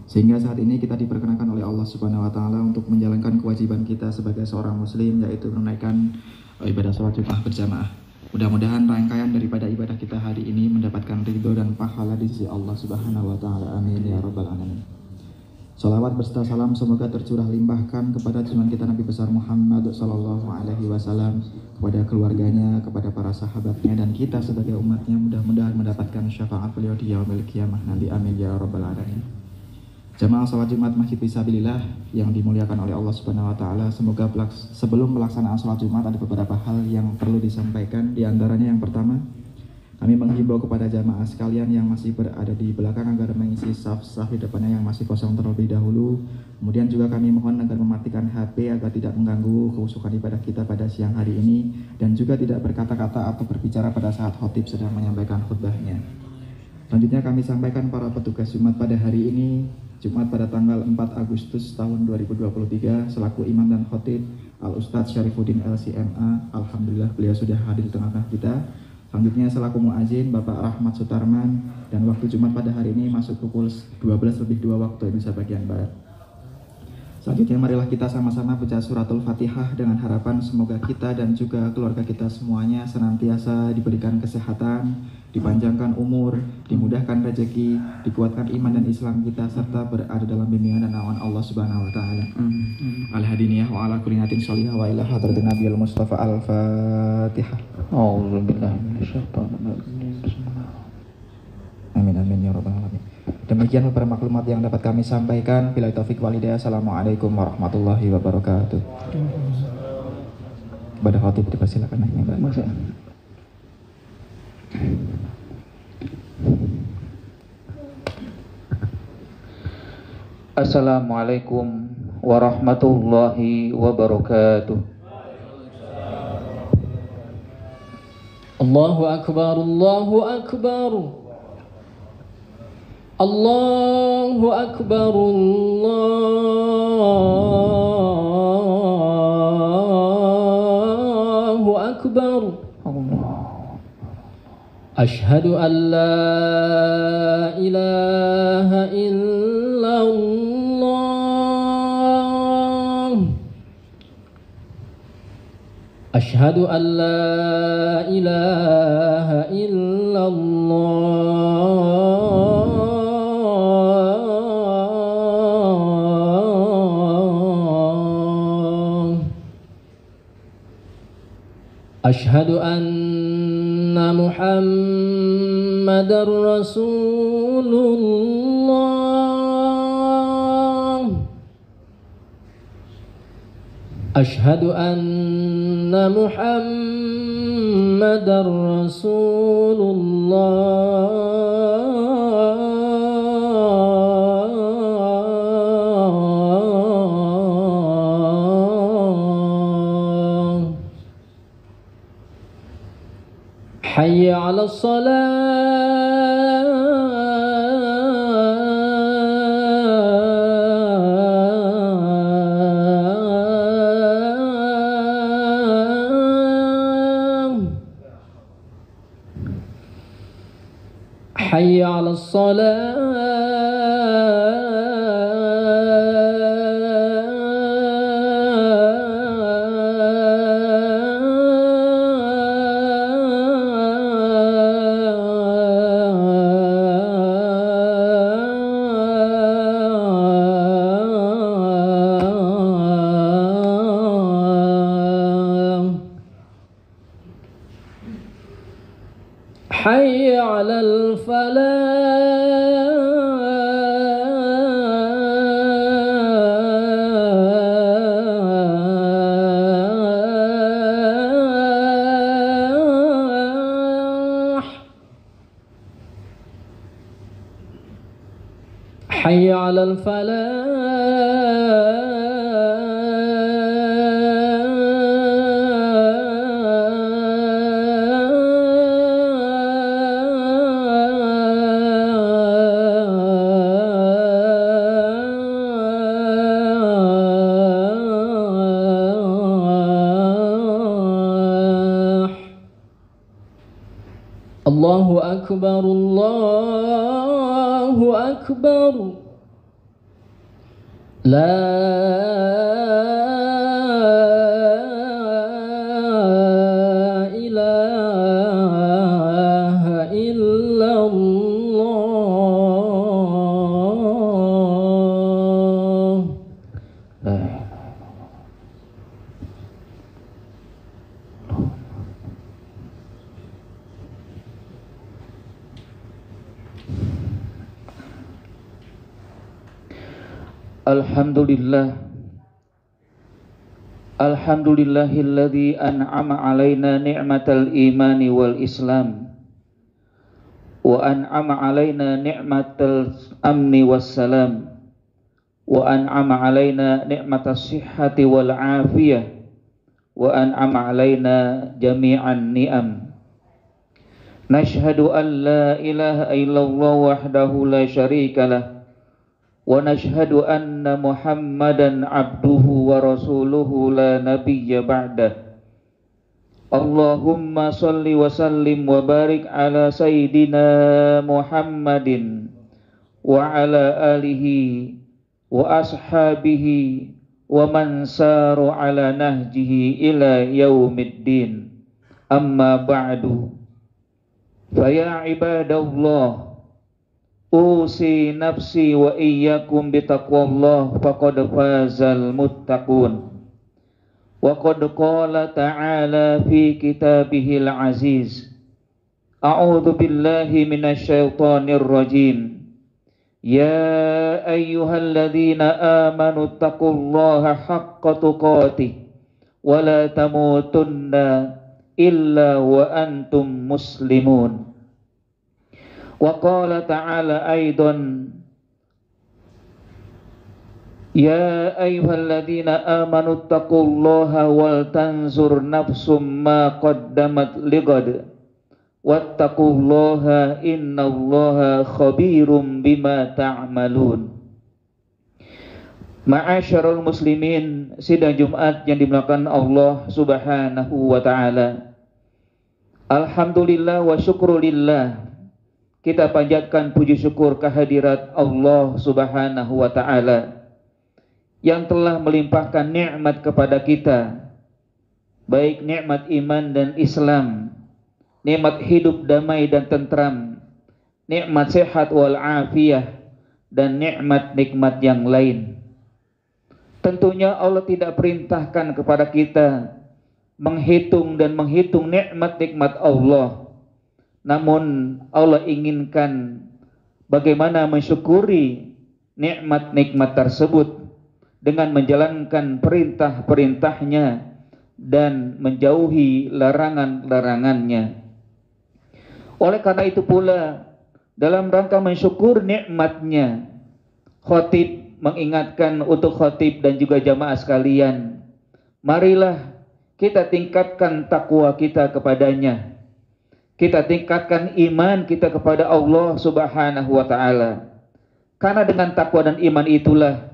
Sehingga saat ini kita diperkenakan oleh Allah Subhanahu wa taala untuk menjalankan kewajiban kita sebagai seorang muslim, yaitu menunaikan ibadah sholat Jumat berjamaah. Mudah-mudahan rangkaian daripada ibadah kita hari ini mendapatkan ridho dan pahala di sisi Allah Subhanahu wa taala. Amin ya rabbal alamin. Salawat beserta salam semoga tercurah limpahkan kepada junjungan kita Nabi besar Muhammad sallallahu alaihi wasallam, kepada keluarganya, kepada para sahabatnya, dan kita sebagai umatnya mudah-mudahan mendapatkan syafaat beliau di yaumil qiyamah nanti. Amin ya rabbal alamin. Jamaah salat Jumat Masjid Fisabilillah yang dimuliakan oleh Allah Subhanahu wa taala, semoga sebelum pelaksanaan salat Jumat ada beberapa hal yang perlu disampaikan. Di antaranya yang pertama, kami menghimbau kepada jamaah sekalian yang masih berada di belakang agar mengisi saf-saf di depannya yang masih kosong terlebih dahulu. Kemudian juga kami mohon agar mematikan HP agar tidak mengganggu khusyukan ibadah kita pada siang hari ini, dan juga tidak berkata-kata atau berbicara pada saat khotib sedang menyampaikan khutbahnya. Selanjutnya kami sampaikan para petugas Jumat pada hari ini, Jumat pada tanggal 4 Agustus tahun 2023, selaku imam dan khotib Al-Ustadz Syarifuddin LCMA. Alhamdulillah beliau sudah hadir di tengah-tengah kita. Selanjutnya selaku muazin Bapak Rahmat Sutarman, dan waktu Jumat pada hari ini masuk pukul 12:02 waktu Indonesia bagian Barat. Selanjutnya marilah kita sama-sama baca suratul Fatihah dengan harapan semoga kita dan juga keluarga kita semuanya senantiasa diberikan kesehatan, dipanjangkan umur, dimudahkan rezeki, dikuatkan iman dan Islam kita, serta berada dalam bimbingan dan naungan Allah Subhanahu wa taala. Al-hadiniyah wa ala kulli niyatin sholihah wa ila hadratin Nabiyil Mustafa. Al-Fatihah. A'udzubillahi minasyaitonir rajim. Amin amin ya rabbal alamin. Demikian beberapa maklumat yang dapat kami sampaikan. Billahi taufik wal hidayah. Assalamualaikum warahmatullahi wabarakatuh. Kepada khotib dipersilakan naik mimbar. Assalamualaikum warahmatullahi wabarakatuh. Allahu akbar, Allahu akbar. Allahu akbar, Allahu akbar. Ashhadu an la ilaha illallah. Ashhadu an la ilaha illallah. Ashhadu anna Muhammadar Rasulullah. Ashhadu anna Muhammadar Rasulullah. Hayya 'alas salah. Hayya 'alas Hayya 'alal falah. Hayya 'alal falah. Allahu akbar, Allahu akbar. لا إله إلا الله. Alhamdulillahilladzi an'ama alaina ni'matal imani wal islam wa an'ama alaina ni'matal amni was salam wa an'ama alaina ni'matas sihhati wal afiyah wa an'ama alaina jami'an ni'am. Nashhadu an la ilaha illallah wahdahu la syarika lah wa nashhadu anna Muhammadan abduhu wa rasuluhu la nabiyya ba'dah. Allahumma salli wa sallim wa barik ala sayyidina Muhammadin wa ala alihi wa ashabihi wa man saru ala nahjihi ila yaumiddin. Amma ba'du. Fa ya ibadallah, usi nafsi wa iyyakum bitaqwallah faqad fazal muttaqun. Wa qad qala ta'ala fi kitabihil aziz, a'udzu billahi minasy syaithanir rajim. Ya ayyuhalladzina amanu taqullaha haqqa tuqatih wa la tamutunna illa wa antum muslimun. Wa qala ta'ala aidan, ya ayyuhalladzina amanu taqullaha wal tanzur nafsum ma qaddamat lighad wattaqullaha innallaha khabirum bima ta'malun. Ma'asyarul muslimin, sidang Jumat yang dimuliakan Allah Subhanahu wa taala. Alhamdulillah wa syukrulillah, kita panjatkan puji syukur kehadirat Allah Subhanahu wa taala yang telah melimpahkan nikmat kepada kita, baik nikmat iman dan Islam, nikmat hidup damai dan tentram, nikmat sehat wal afiyah, dan nikmat-nikmat yang lain. Tentunya Allah tidak perintahkan kepada kita menghitung nikmat-nikmat Allah. Namun Allah inginkan bagaimana mensyukuri nikmat-nikmat tersebut dengan menjalankan perintah-perintahnya dan menjauhi larangan-larangannya. Oleh karena itu pula, dalam rangka mensyukur nikmatnya, khatib mengingatkan untuk khatib dan juga jamaah sekalian, marilah kita tingkatkan takwa kita kepadanya. Kita tingkatkan iman kita kepada Allah Subhanahu wa taala. Karena dengan takwa dan iman itulah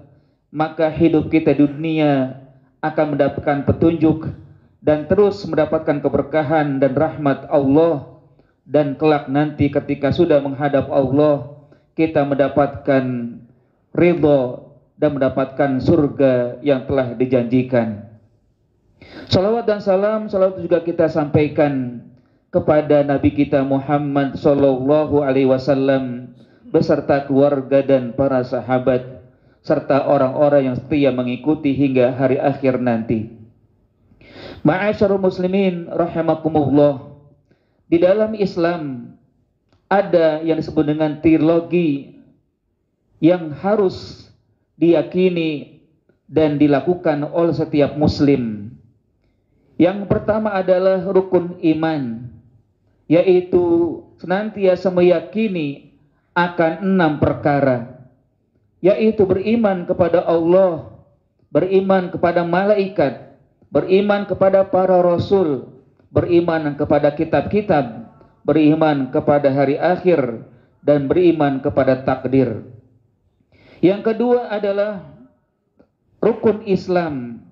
maka hidup kita di dunia akan mendapatkan petunjuk dan terus mendapatkan keberkahan dan rahmat Allah, dan kelak nanti ketika sudah menghadap Allah kita mendapatkan ridha dan mendapatkan surga yang telah dijanjikan. Salawat dan salam juga kita sampaikan kepada Nabi kita Muhammad sallallahu alaihi wasallam beserta keluarga dan para sahabat serta orang-orang yang setia mengikuti hingga hari akhir nanti. Ma'asyarul muslimin rahimakumullah, di dalam Islam ada yang disebut dengan trilogi yang harus diyakini dan dilakukan oleh setiap muslim. Yang pertama adalah rukun iman, yaitu senantiasa meyakini akan 6 perkara, yaitu beriman kepada Allah, beriman kepada malaikat, beriman kepada para rasul, beriman kepada kitab-kitab, beriman kepada hari akhir, dan beriman kepada takdir. Yang kedua adalah rukun Islam,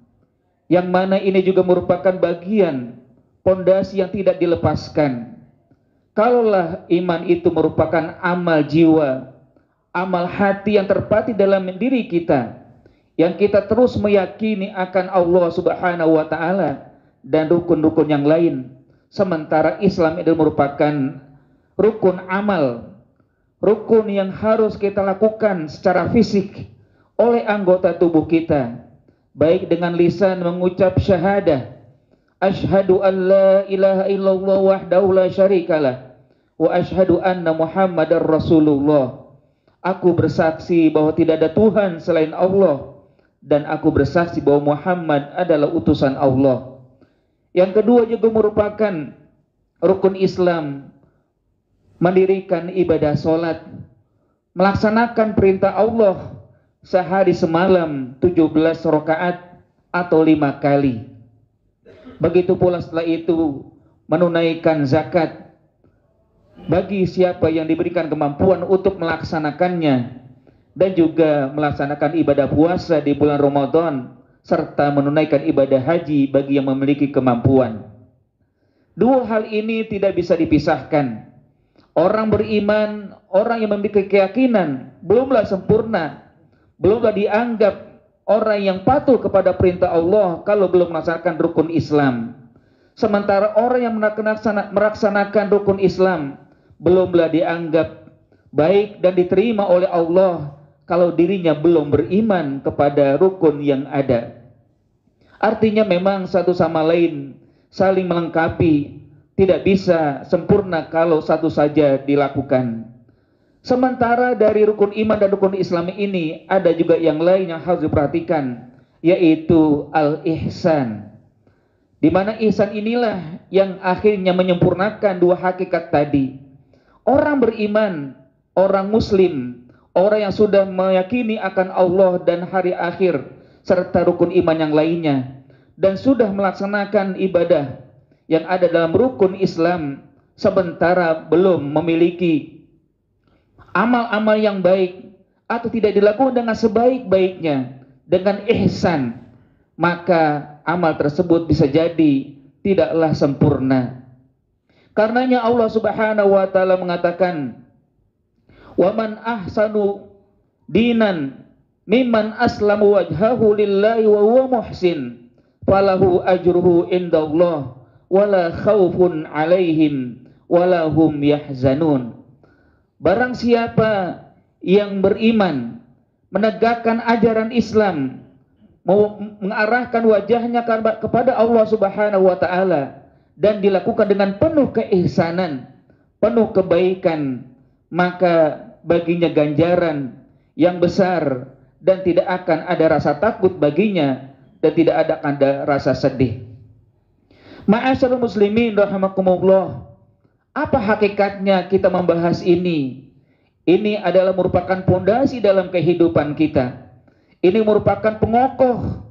yang mana ini juga merupakan bagian pondasi yang tidak dilepaskan. Kalaulah iman itu merupakan amal jiwa, amal hati yang terpatri dalam diri kita, yang kita terus meyakini akan Allah Subhanahu wa taala dan rukun-rukun yang lain. Sementara Islam itu merupakan rukun amal, rukun yang harus kita lakukan secara fisik oleh anggota tubuh kita, baik dengan lisan mengucap syahadah, asyhadu an la ilaha illallah wahdahu la syarikalah wa asyhadu anna Muhammadar Rasulullah. Aku bersaksi bahwa tidak ada Tuhan selain Allah, dan aku bersaksi bahwa Muhammad adalah utusan Allah. Yang kedua juga merupakan rukun Islam, mendirikan ibadah solat, melaksanakan perintah Allah sehari semalam 17 rakaat atau 5 kali. Begitu pula setelah itu menunaikan zakat bagi siapa yang diberikan kemampuan untuk melaksanakannya, dan juga melaksanakan ibadah puasa di bulan Ramadan, serta menunaikan ibadah haji bagi yang memiliki kemampuan. Dua hal ini tidak bisa dipisahkan. Orang beriman, orang yang memiliki keyakinan, belumlah sempurna, belumlah dianggap orang yang patuh kepada perintah Allah kalau belum melaksanakan rukun Islam. Sementara orang yang melaksanakan rukun Islam belumlah dianggap baik dan diterima oleh Allah kalau dirinya belum beriman kepada rukun yang ada. Artinya memang satu sama lain saling melengkapi, tidak bisa sempurna kalau satu saja dilakukan. Sementara dari rukun iman dan rukun Islam ini ada juga yang lain yang harus diperhatikan, yaitu al-ihsan. Di mana ihsan inilah yang akhirnya menyempurnakan dua hakikat tadi. Orang beriman, orang muslim, orang yang sudah meyakini akan Allah dan hari akhir serta rukun iman yang lainnya, dan sudah melaksanakan ibadah yang ada dalam rukun Islam, sementara belum memiliki amal-amal yang baik atau tidak dilakukan dengan sebaik-baiknya, dengan ihsan, maka amal tersebut bisa jadi tidaklah sempurna. Karenanya Allah Subhanahu wa taala mengatakan, "Wa man ahsanu dinan mimman aslamu wajhahu lillahi wa huwa muhsin, falahu ajruhu indallah wala khaufun alaihim wala hum yahzanun." Barang siapa yang beriman, menegakkan ajaran Islam, mengarahkan wajahnya kepada Allah Subhanahu wa taala, dan dilakukan dengan penuh keihsanan, penuh kebaikan, maka baginya ganjaran yang besar, dan tidak akan ada rasa takut baginya, dan tidak ada rasa sedih. Ma'asyiral muslimin rahimakumullah, apa hakikatnya kita membahas ini? Ini adalah merupakan pondasi dalam kehidupan kita. Ini merupakan pengokoh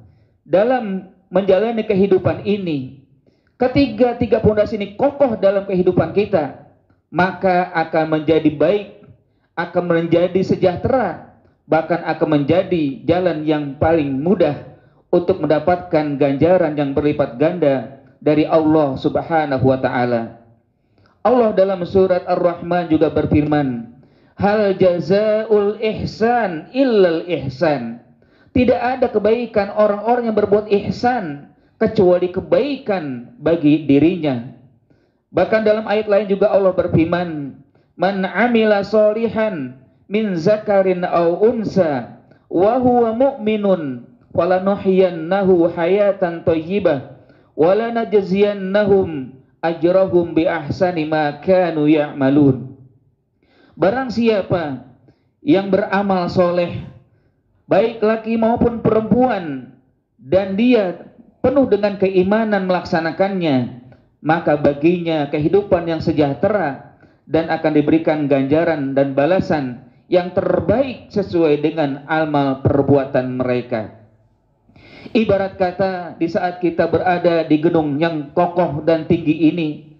dalam menjalani kehidupan ini. Ketika tiga pondasi ini kokoh dalam kehidupan kita, maka akan menjadi baik, akan menjadi sejahtera, bahkan akan menjadi jalan yang paling mudah untuk mendapatkan ganjaran yang berlipat ganda dari Allah Subhanahu wa taala. Allah dalam surat Ar-Rahman juga berfirman, "Hal jazaa'ul ihsan illal ihsan." Tidak ada kebaikan orang-orang yang berbuat ihsan kecuali kebaikan bagi dirinya. Bahkan dalam ayat lain juga Allah berfirman, "Man 'amila sholihan min zakarin aw unsa wa huwa mu'minun falanuhyiyannahu hayatan thayyibah wa lanajziyannahum ajrahum bi ahsani ma kanu ya'malun." Barang siapa yang beramal soleh, baik laki maupun perempuan, dan dia penuh dengan keimanan melaksanakannya, maka baginya kehidupan yang sejahtera, dan akan diberikan ganjaran dan balasan yang terbaik sesuai dengan amal perbuatan mereka. Ibarat kata, di saat kita berada di gedung yang kokoh dan tinggi ini,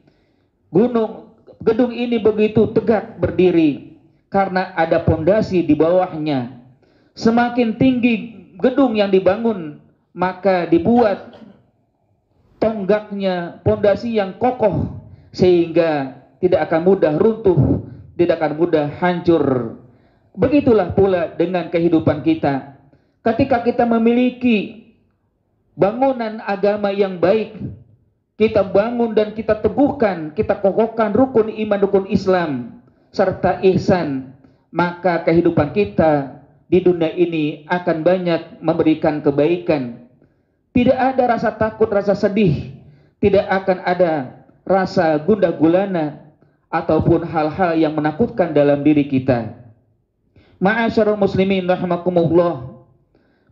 gedung ini begitu tegak berdiri karena ada pondasi di bawahnya. Semakin tinggi gedung yang dibangun, maka dibuat tonggaknya, pondasi yang kokoh, sehingga tidak akan mudah runtuh, tidak akan mudah hancur. Begitulah pula dengan kehidupan kita. Ketika kita memiliki bangunan agama yang baik, kita bangun dan kita teguhkan, kita kokohkan rukun iman, rukun Islam, serta ihsan, maka kehidupan kita di dunia ini akan banyak memberikan kebaikan. Tidak ada rasa takut, rasa sedih, tidak akan ada rasa gundah gulana ataupun hal-hal yang menakutkan dalam diri kita. Ma'asyarul muslimin rahimakumullah,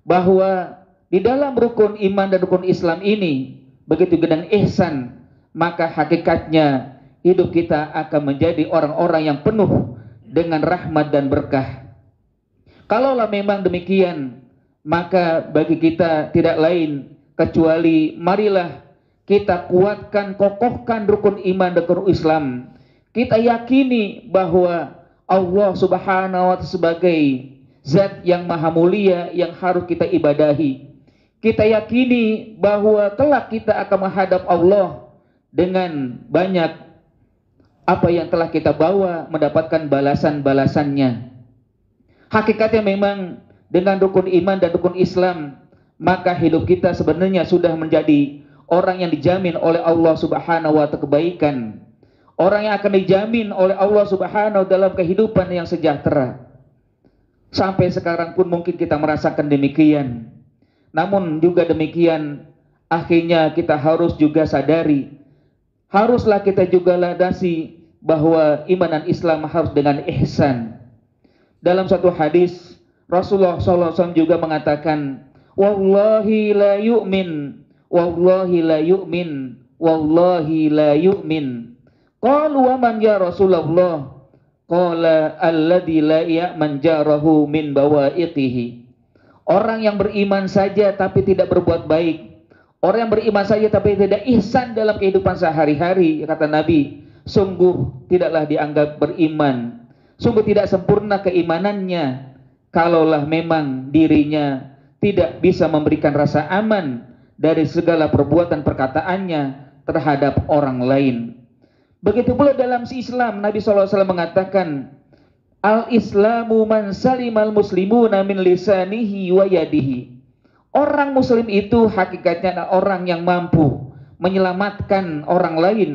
bahwa di dalam rukun iman dan rukun Islam ini, begitu dengan ihsan, maka hakikatnya hidup kita akan menjadi orang-orang yang penuh dengan rahmat dan berkah. Kalaulah memang demikian, maka bagi kita tidak lain kecuali marilah kita kuatkan, kokohkan rukun iman dan rukun Islam. Kita yakini bahwa Allah Subhanahu wa Ta'ala sebagai Zat yang maha mulia yang harus kita ibadahi. Kita yakini bahwa kelak kita akan menghadap Allah dengan banyak apa yang telah kita bawa, mendapatkan balasan-balasannya. Hakikatnya memang dengan rukun iman dan rukun Islam, maka hidup kita sebenarnya sudah menjadi orang yang dijamin oleh Allah Subhanahu wa Ta'ala kebaikan. Orang yang akan dijamin oleh Allah Subhanahu wa Ta'ala dalam kehidupan yang sejahtera. Sampai sekarang pun mungkin kita merasakan demikian. Namun juga demikian, akhirnya kita harus juga sadari, haruslah kita juga ladasi bahwa iman dan Islam harus dengan ihsan. Dalam satu hadis, Rasulullah SAW juga mengatakan, Wallahi la yu'min, Wallahi la yu'min, Wallahi la yu'min. Qalu wa man ya Rasulullah? Qala alladzi la ya'man jarahu min bawa'iqihi. Orang yang beriman saja tapi tidak berbuat baik. Orang yang beriman saja tapi tidak ihsan dalam kehidupan sehari-hari, kata Nabi, sungguh tidaklah dianggap beriman. Sungguh tidak sempurna keimanannya kalaulah memang dirinya tidak bisa memberikan rasa aman dari segala perbuatan perkataannya terhadap orang lain. Begitu pula dalam si Islam, Nabi SAW mengatakan, Al-Islamu man salimal muslimuna min lisanihi wa yadihi. Orang muslim itu hakikatnya adalah orang yang mampu menyelamatkan orang lain,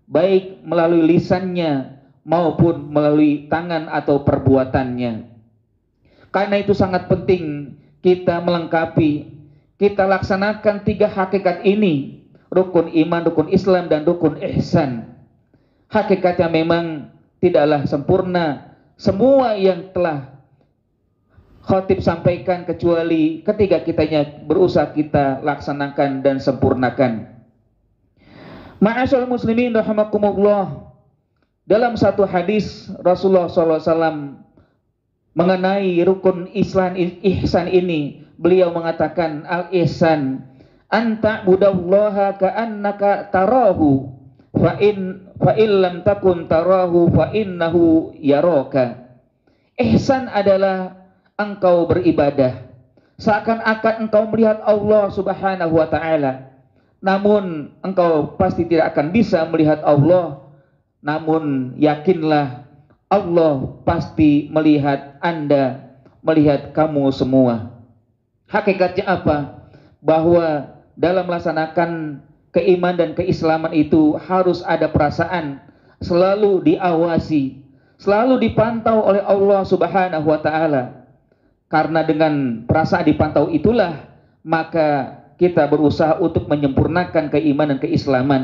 baik melalui lisannya maupun melalui tangan atau perbuatannya. Karena itu sangat penting kita melengkapi, kita laksanakan 3 hakikat ini, rukun iman, rukun Islam, dan rukun ihsan. Hakikatnya memang tidaklah sempurna semua yang telah khatib sampaikan kecuali ketika kitanya berusaha kita laksanakan dan sempurnakan. Ma'asyarul muslimin rahimakumullah, dalam satu hadis Rasulullah SAW mengenai rukun Islam ihsan ini, beliau mengatakan al-ihsan anta budallaha ka'annaka tarahu fa in lam takun tarahu fa innahu yaraka. Ihsan adalah engkau beribadah seakan-akan engkau melihat Allah Subhanahu wa Ta'ala, namun engkau pasti tidak akan bisa melihat Allah, namun yakinlah Allah pasti melihat Anda, melihat kamu semua. Hakikatnya apa? Bahwa dalam melaksanakan keimanan dan keislaman itu harus ada perasaan, selalu diawasi, selalu dipantau oleh Allah Subhanahu wa Ta'ala. Karena dengan perasaan dipantau itulah maka kita berusaha untuk menyempurnakan keimanan dan keislaman,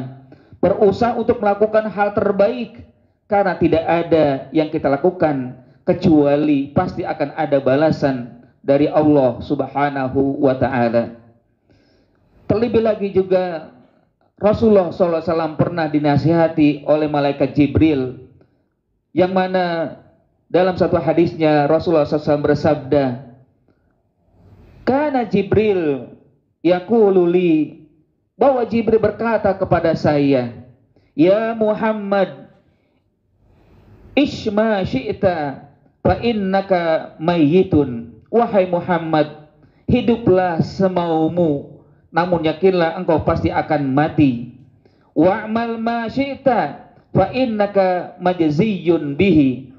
berusaha untuk melakukan hal terbaik, karena tidak ada yang kita lakukan kecuali pasti akan ada balasan dari Allah Subhanahu wa Ta'ala. Terlebih lagi juga Rasulullah SAW pernah dinasihati oleh malaikat Jibril, yang mana dalam satu hadisnya Rasulullah SAW bersabda, Kana Jibril yaqulu li, bahwa Jibril berkata kepada saya, Ya Muhammad, Ishma syi'ta fa innaka mayyitun. Wahai Muhammad, hiduplah semaumu, namun yakinlah engkau pasti akan mati. Wa'mal ma syi'ta fa innaka majziyun bihi.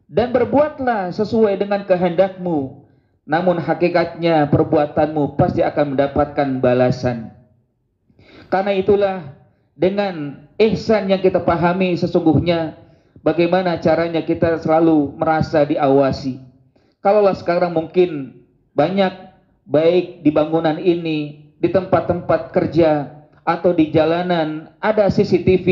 Dan berbuatlah sesuai dengan kehendakmu, namun hakikatnya perbuatanmu pasti akan mendapatkan balasan. Karena itulah dengan ihsan yang kita pahami sesungguhnya bagaimana caranya kita selalu merasa diawasi. Kalaulah sekarang mungkin banyak baik di bangunan ini, di tempat-tempat kerja atau di jalanan ada CCTV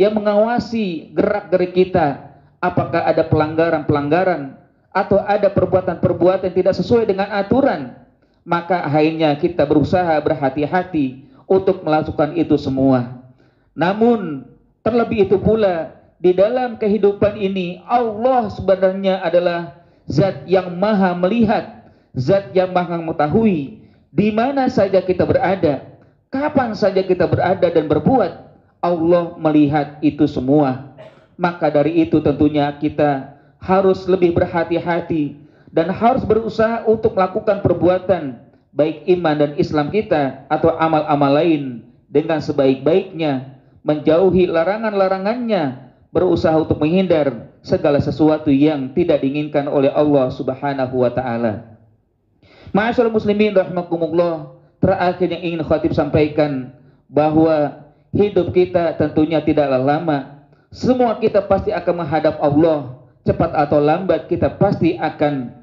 yang mengawasi gerak-gerik kita, apakah ada pelanggaran-pelanggaran atau ada perbuatan-perbuatan yang tidak sesuai dengan aturan, maka akhirnya kita berusaha berhati-hati untuk melakukan itu semua. Namun terlebih itu pula di dalam kehidupan ini Allah sebenarnya adalah zat yang maha melihat, zat yang maha mengetahui di mana saja kita berada, kapan saja kita berada dan berbuat, Allah melihat itu semua. Maka dari itu tentunya kita harus lebih berhati-hati dan harus berusaha untuk melakukan perbuatan baik iman dan Islam kita atau amal-amal lain dengan sebaik-baiknya, menjauhi larangan-larangannya, berusaha untuk menghindar segala sesuatu yang tidak diinginkan oleh Allah Subhanahu wa taala. Ma'asyiral muslimin rahimakumullah, terakhir yang ingin khatib sampaikan bahwa hidup kita tentunya tidaklah lama. Semua kita pasti akan menghadap Allah, cepat atau lambat kita pasti akan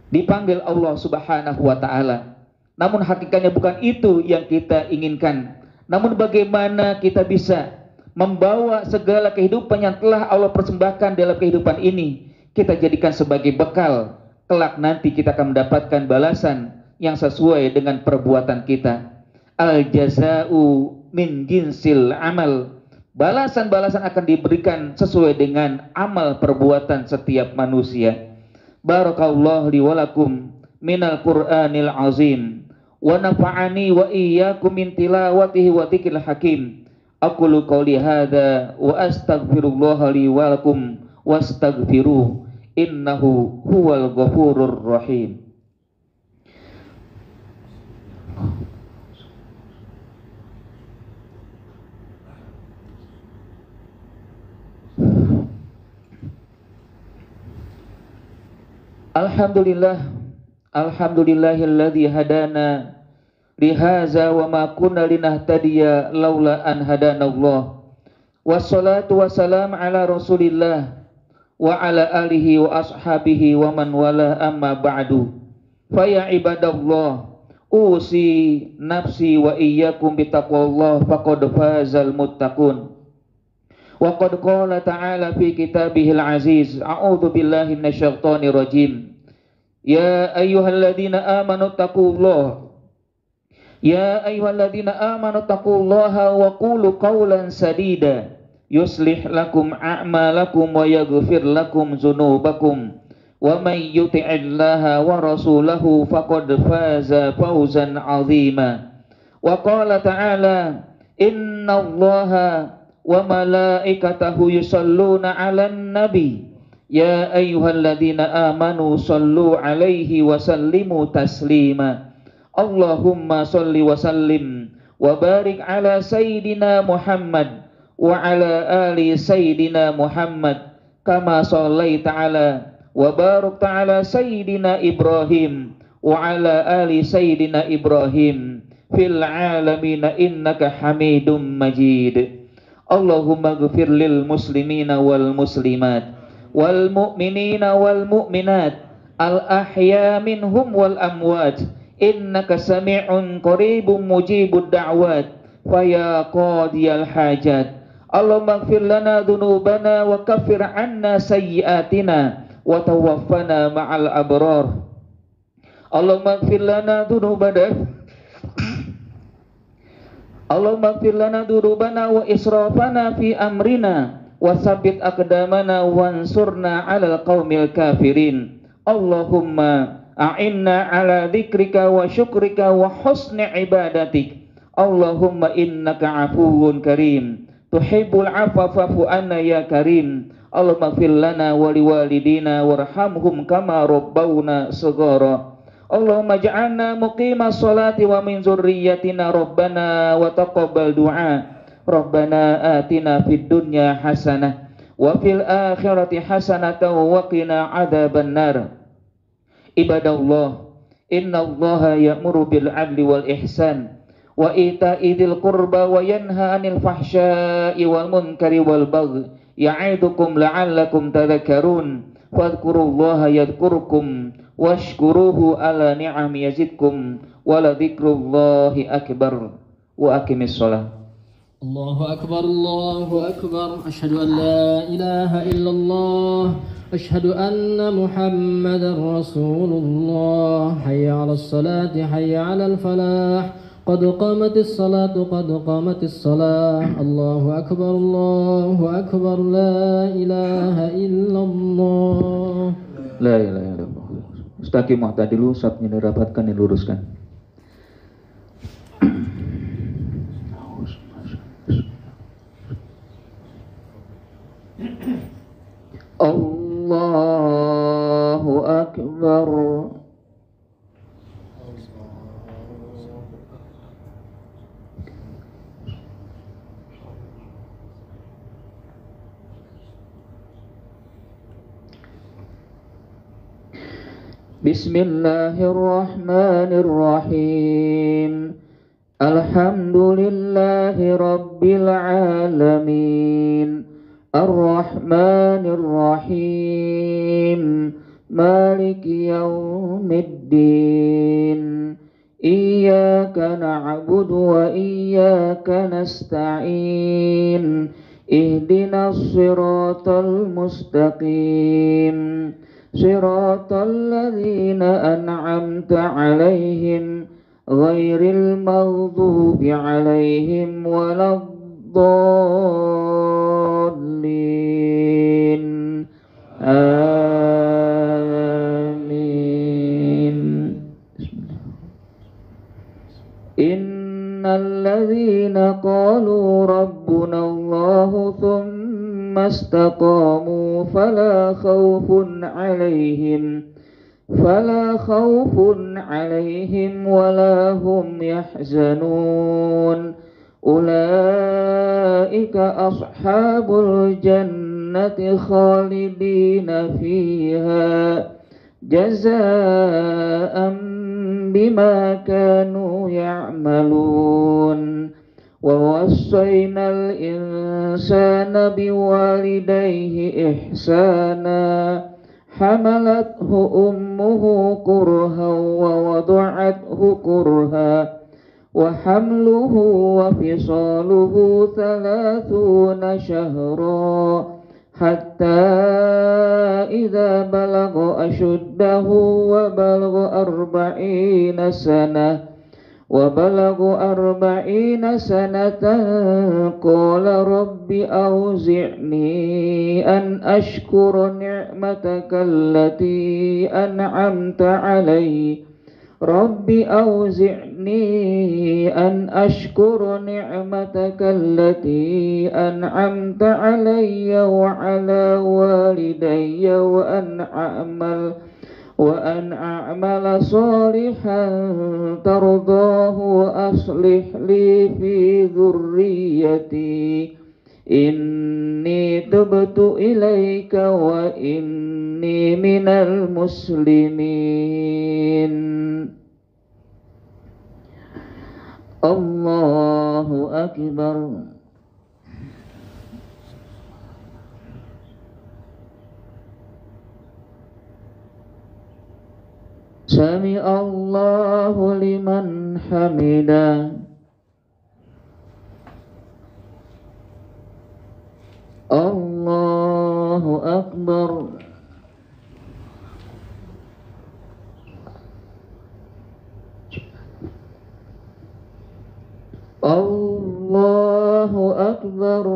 dipanggil Allah Subhanahu wa taala. Namun hakikatnya bukan itu yang kita inginkan. Namun bagaimana kita bisa membawa segala kehidupan yang telah Allah persembahkan dalam kehidupan ini, kita jadikan sebagai bekal. Kelak nanti kita akan mendapatkan balasan yang sesuai dengan perbuatan kita. Al jaza'u min jinsil amal. Balasan-balasan akan diberikan sesuai dengan amal perbuatan setiap manusia. Barakallahu li wa lakum minal Qur'anil azim wa nafa'ani wa iyyakum min tilawatihi wa dzikril hakim. Aqulu qouli hadza wa astaghfirullaha li wa lakum wastaghfiruh innahu huwal ghafurur rahim. Alhamdulillah, alhamdulillahilladzi hadana lihaza wa ma kunna linahtadiya laula an hadanallah. Wassalatu wassalam ala Rasulillah wa ala alihi wa ashabihi wa man wala amma ba'du. Fa ya ibadallah, usi nafsi wa iyyakum bitaqwallah faqad fazal muttaqun. Wa qad qala ta'ala fi kitabihil aziz, a'udzu billahi minasyaitonir rajim. Ya ayyuhalladzina amanu taqullaha Ya ayyuhalladzina amanu taqullaha wa qulu qawlan sadida yuslih lakum a'malakum wa yaghfir lakum dzunubakum wa may yuti'illaha wa rasulahu faqad faza fawzan 'azima. Wa qala ta'ala innallaha wa malaikatahu yusalluna 'alan nabi ya ayyuhalladzina amanu sallu 'alaihi wa sallimu taslima. Allahumma salli wa sallim wa barik ala sayyidina Muhammad wa ala ali sayyidina Muhammad kama sallaita ala wa barakta ala sayyidina Ibrahim wa ala ali sayyidina Ibrahim fil alamin innaka Hamidum Majid. Allahumma ighfir lil muslimina wal muslimat wal mu'minina wal mu'minat al ahya minhum wal amwat innaka sami'un qaribun mujibud da'wat faya qadiyal hajat. Allahumma ighfir lana dhunubana wa kaffir 'anna sayyi'atina wa tawaffana ma'al abrar. Allahumma ighfir lana dhunubana Allahumma ighfir lana dhunubana wa israfana fi amrina wa tsabbit aqdamana wansurna 'alal qaumil kafirin. Allahumma a'inna ala dzikrika wa syukrika wa husni ibadatik. Allahumma innaka afuwun karim tuhibbul afwa fa'fu anna ya karim. Allahumma ighfir lana wa liwalidina warhamhum kama rabbawna shaghara. Allahumma ja'alna muqimas sholati wa min dzurriyyatina rabbana wa taqabbal du'a. Rabbana atina fid dunya hasanah wa fil akhirati hasanatan wa qina adzabannar. Ibadallah, innallaha ya'muru bil 'adli wal ihsan wa ita'i dzil qurba wa yanha 'anil fahsya'i wal munkari wal baghi ya'idukum la'allakum tadhakkarun. Fadhkurullaha yadhkurkum washkuruhu ala ni'ami yazidkum wa la dzikrullahi akbar. Wa aqimis shalah. الله أكبر الله أكبر أشهد أن لا إله إلا الله أشهد أن محمدا رسول الله حي على الصلاة حي على الفلاح قد قامت الصلاة قد قامت الصلاة الله أكبر لا إله إلا الله. La ilaha illallah. Mustaqim mu'tadilu, sabnya dirapatkan, diluruskan. Allahu Akbar. Bismillahirrahmanirrahim. Alhamdulillahi rabbil alamin. Ar-Rahmanir-Rahim. Maliki yaumiddin. Iyyaka na'budu wa iyyaka nasta'in. Ihdinas siratal mustaqim. Siratal ladzina an'amta 'alaihim ghairil maghdubi 'alaihim waladdallin. Amin. Innal ladzina qalu rabbuna Allahu thumma istaqamu fala khawfun 'alaihim wala hum yahzanun. Ulaika ashabul jannati khalidina fiha jazaa'an bima kanu ya'malun. Wa wassaynal insana biwalidayhi ihsana. Hamalathu ummuhu kurhan wa wada'athu kurha wa hamluhu wa fisaluhu 30 shahra hatta idza balagha ashuddahu wa balagha 40 sanatan qala rabbi awzi'ni an ashkura ni'mataka allati an'amta 'alayya Rabbi awzi'ni an ashkura ni'mataka allati an'amta 'alayya wa 'ala walidayya wa an a'mala salihan tardahu wa aslih li fi dhurriyyati inni tubtu ilaika wa inni minal muslimin. Allahu Akbar. Sami Allahu liman hamidah. Allahu Akbar. Allahu Akbar.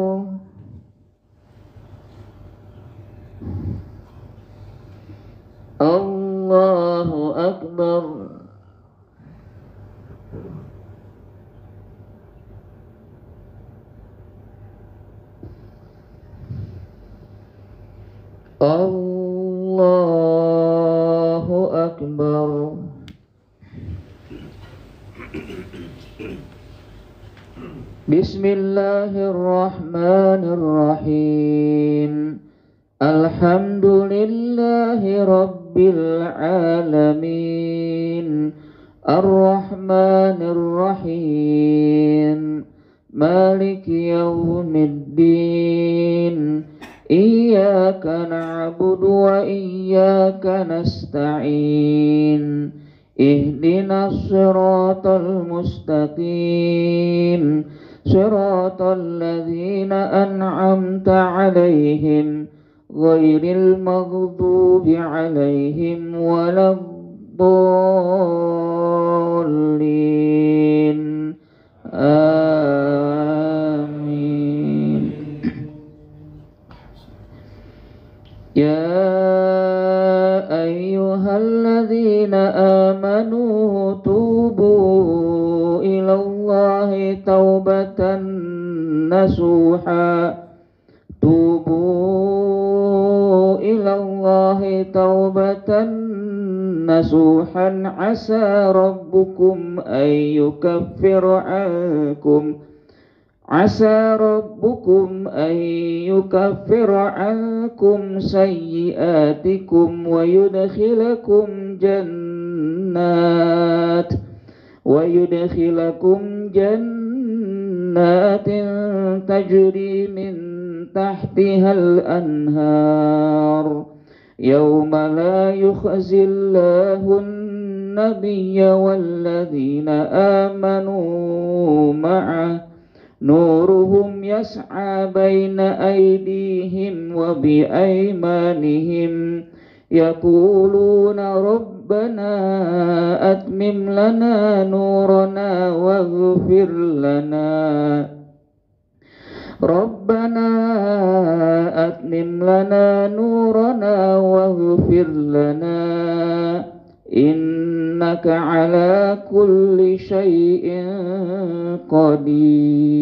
Allahu Akbar. Allahu Akbar. Bismillahirrahmanirrahim. Alhamdulillahi rabbil rabbil alamin arrahmanir rahim maliki yaumiddin iyyaka na'budu wa iyyaka nasta'in ihdinas siratal mustaqim siratal ladzina an'amta 'alaihim ghairil maghdubi 'alaihim waladdallin amin. Ya ayyuhalladzina amanu tubu ilallahi taubatan nasuha tubu ilallahi taubatan nasuhan asa rabbukum ayyukaffira ankum عسى ربكم أن يكفر عنكم سيئاتكم ويدخلكم جنات تجري من تحتها الأنهار يوم لا يخزي الله النبي والذين آمنوا معه نورهم يسعى بين أيديهم وبأيمانهم يقولون ربنا أتمم لنا نورنا واغفر لنا ربنا أتمم لنا نورنا واغفر لنا إنك على كل شيء قدير.